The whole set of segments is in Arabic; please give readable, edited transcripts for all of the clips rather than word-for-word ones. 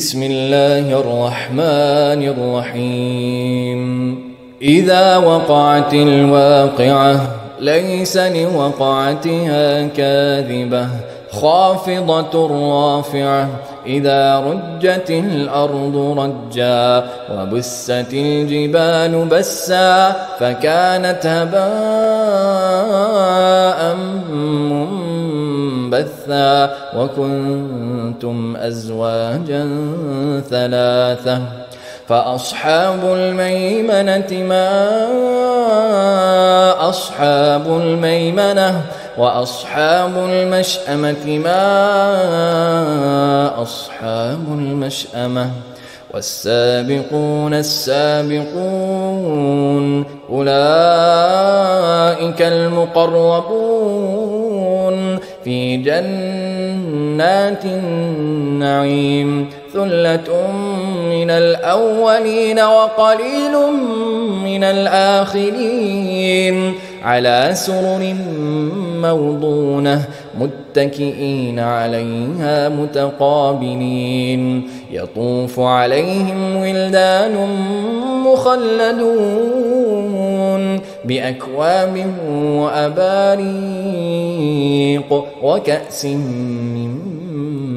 بسم الله الرحمن الرحيم إذا وقعت الواقعة ليس لوقعتها كاذبة خافضة رافعة إذا رجت الأرض رجا وبست الجبال بسا فكانت هباء منبثا وكنتم أزواجا ثلاثة فأصحاب الميمنة ما أصحاب الميمنة وأصحاب المشأمة ما أصحاب المشأمة والسابقون السابقون أولئك المقربون في جنات النعيم ثلة من الأولين وقليل من الآخرين على سرر موضونة متكئين عليها متقابلين يطوف عليهم ولدان مخلدون بأكواب وأباريق وكأس من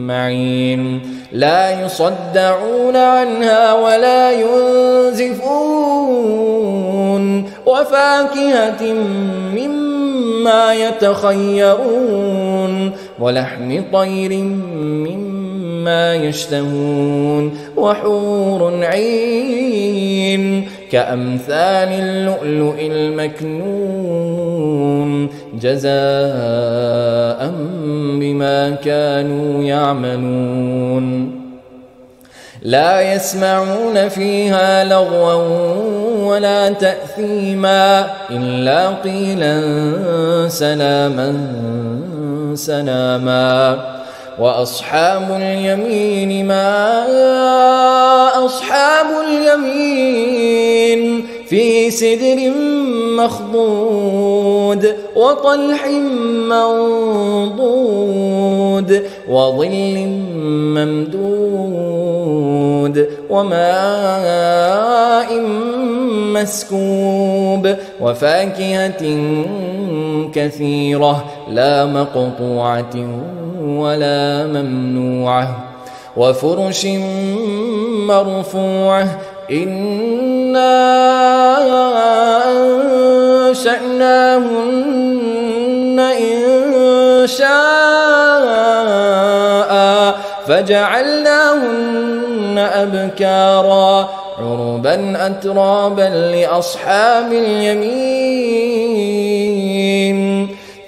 معين لا يصدعون عنها ولا ينزفون وفاكهة مما يتخيرون ولحم طير مما يشتهون وحور عين كأمثال اللؤلؤ المكنون جزاء بما كانوا يعملون لا يسمعون فيها لغوا ولا تأثيما إلا قيلا سلاما سلاما وأصحاب اليمين ما أصحاب اليمين في سدر مخضود وطلح منضود وظل ممدود وماء مسكوب وفاكهة كثيرة لا مقطوعة ولا ممنوعة وفرش مرفوعة إنا أنشأناهن إن شاء فجعلناهن أبكارا عربا أترابا لأصحاب اليمين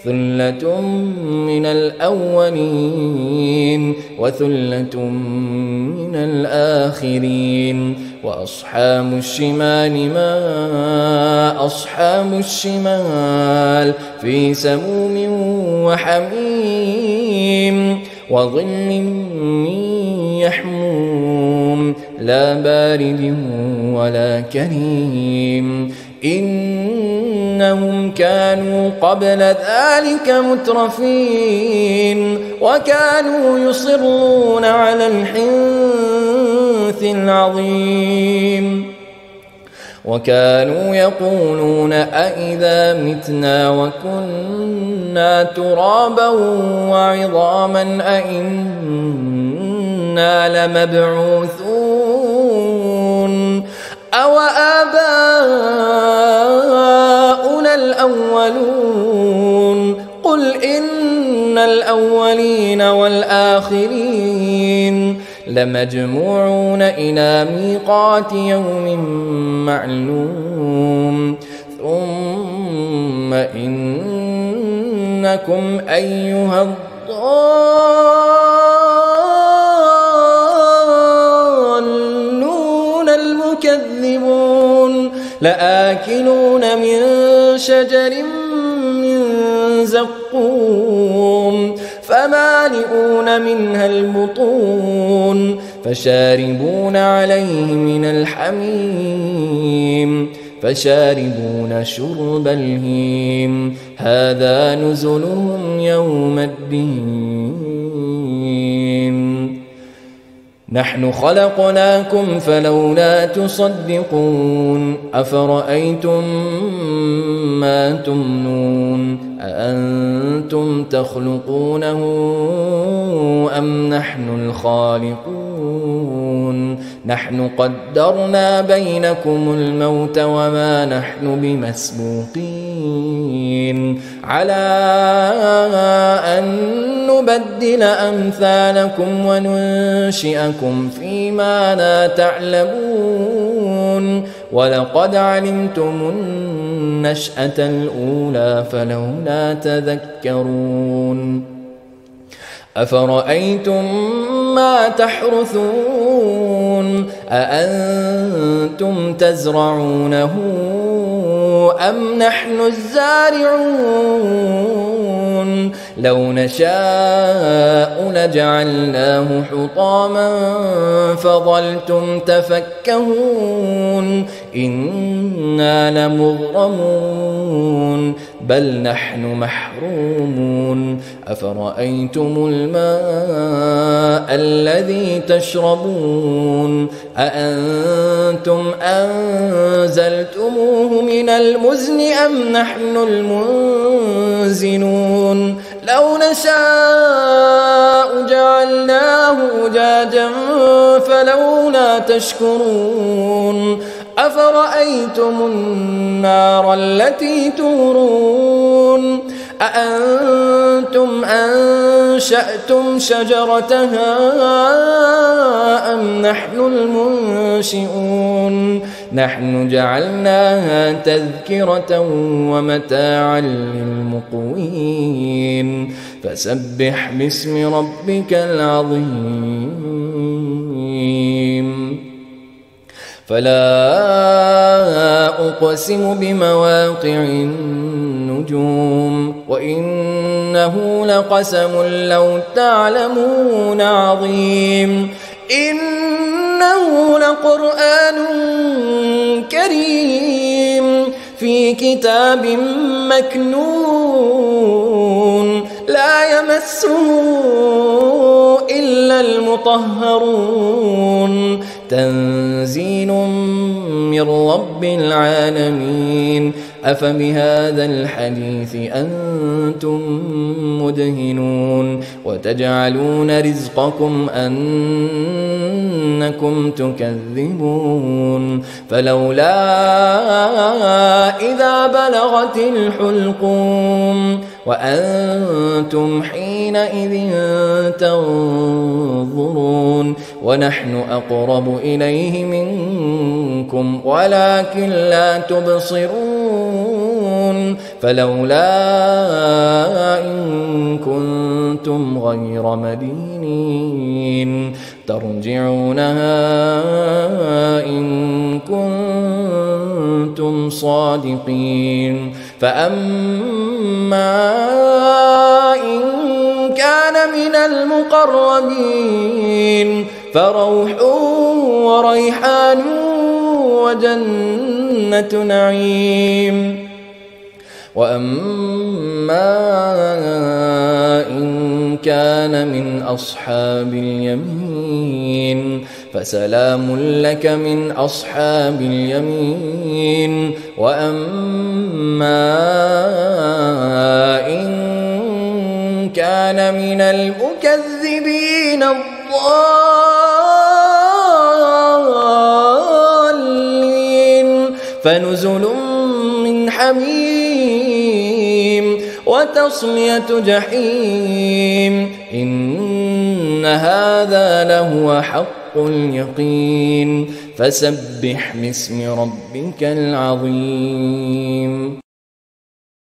ثلة من الأولين وثلة من الآخرين وأصحاب الشمال ما أصحاب الشمال في سموم وحميم وظل من يحموم لا بارد ولا كريم إنهم كانوا قبل ذلك مترفين وكانوا يصرون على الحنث العظيم وكانوا يقولون أئذا متنا وكنا ترابا وعظاما أئنا لمبعوثون أو آباؤنا الأولون قل إن الأولين والآخرين لمجموعون إلى ميقات يوم معلوم ثم إنكم أيها الضالون المكذبون لآكلون من شجر من زقوم فمالئون منها البطون فشاربون عليه من الحميم فشاربون شرب الهيم هذا نزلهم يوم الدين نحن خلقناكم فلولا تصدقون أفرأيتم ما تمنون أأنتم تخلقونه أم نحن الخالقون نحن قدرنا بينكم الموت وما نحن بمسبوقين على أن نبدل أمثالكم وننشئكم فيما لا تعلمون ولقد علمتم النشأة الأولى فلولا تذكرون أفرأيتم ما تحرثون أأنتم تزرعونه أم نحن الزارعون لو نشاء لجعلناه حطاما فظلتم تفكهون إنا لمغرمون بل نحن محرومون أفرأيتم الماء الذي تشربون أأنتم أنزلتموه من المزن أم نحن المنزلون لو نشاء جعلناه أجاجا فلولا تشكرون أفرأيتم النار التي تورون أأنتم أنشأتم شجرتها أم نحن المنشئون نحن جعلناها تذكرة ومتاعا للمقوين فسبح باسم ربك العظيم فلا أقسم بمواقع النجوم وإنه لقسم لو تعلمون عظيم إنه لقرآن كريم في كتاب مكنون لا يمسه إلا المطهرون تنزيل من رب العالمين أفبهذا الحديث أنتم مدهنون وتجعلون رزقكم أنكم تكذبون فلولا إذا بلغت الحلقوم وأنتم حينئذ تنظرون ونحن أقرب إليه منكم ولكن لا تبصرون فلولا إن كنتم غير مدينين ترجعونها إن كنتم صادقين فأما إن كان من المقربين فروح وريحان وجنة نعيم وأما إن كان من أصحاب اليمين فسلام لك من أصحاب اليمين وأما إن كان من المكذبين الضالين فنزل من حميم وتصلية جحيم إن هذا لهو حق اليقين فسبح باسم ربك العظيم.